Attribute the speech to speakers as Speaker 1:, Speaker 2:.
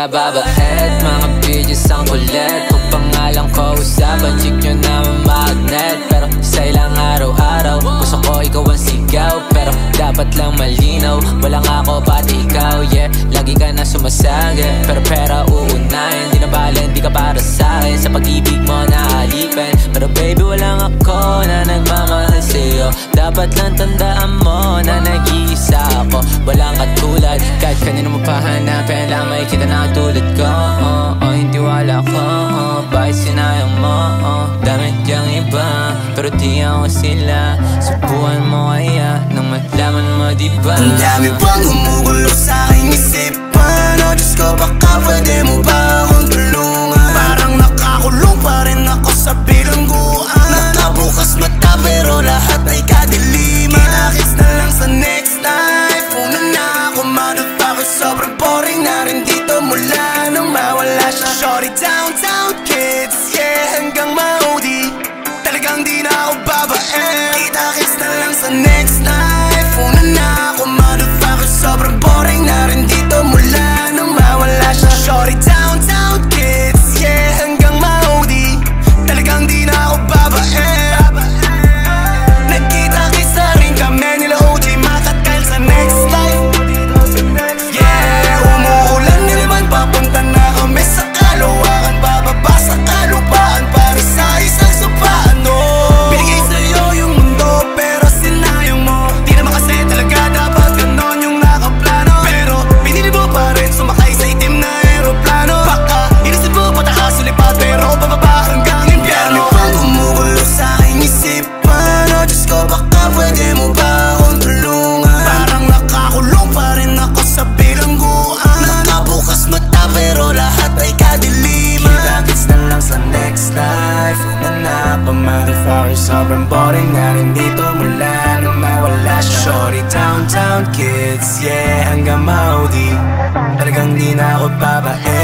Speaker 1: nababaet. Mga bitches ang kulit, pag pangalan ko usapan, chick nyo naman magnet. Pero sa ilang araw-araw, gusto ko ikaw ang sigaw, pero dapat lang malinaw, walang ako pati ikaw, yeah. Lagi ka na sumasagi, pero pera uunahin. Di na bala, hindi ka para sa'kin, sa pag-ibig mo naalipin. Pero baby, walang ako na nagmamahal sa'yo. Dapat lang tandaan mo na nag-iisa ako, walang katulad. Kahit kanino mo pahanapin, lang may kita na tulad ko. Hindi wala ko, bakit sinayang mo? Dami diyang iba, pero di ako sila. Subukan mo kaya, nang malaman mo diba?
Speaker 2: Ang dami pang gumugulo sa aking isipan. O Diyos ko, baka pwede mo ba akong tulungan? Parang nakakulong pa rin ako sa bilangguan. Nakabukas mata pero lahat ay kadiliman. Kita-kits na lang sa next life. Una na ako motherfucker, sobrang boring na rin dito mula nung mawala siya. Shorty downtown kids, yeah, hanggang maudi. Talagang di na ako babae. Kita-kits na lang sa next life. Una na ako motherfucker, sobrang boring na rin dito mula nung mawala siya. Shorty downtown kids, yeah, hanggang maudi. Talagang di na ako babae. Nagkita-kits na rin kami nila OG Makatkyle sa next life. Yeah, umuulan na naman, papunta na kami sa Kalawakan. Bababa sa kalupaan para sa isang supaan. Binigay sa'yo yung mundo pero sinayang mo. Di naman kasi talaga dapat ganon yung nakaplano. Pero pinili mo pa rin sumakay sa itim na aeroplano. Baka inisip mo pataas ulipat pero bababa hanggang impyerno. Dami pang gumugulo sa aking isipan. O Diyos ko, baka pwede mo ba akong tulungan? Parang nakakulong pa rin ako sa bilangguan. Nakabukas mata pero lahat ay kadiliman. Kita-kits na lang sa next life. Una na ako motherfucker, sobrang boring na rin dito mula nung mawala siya. Shorty downtown kids, yeah, hanggang maudi. Talagang di na ako babae.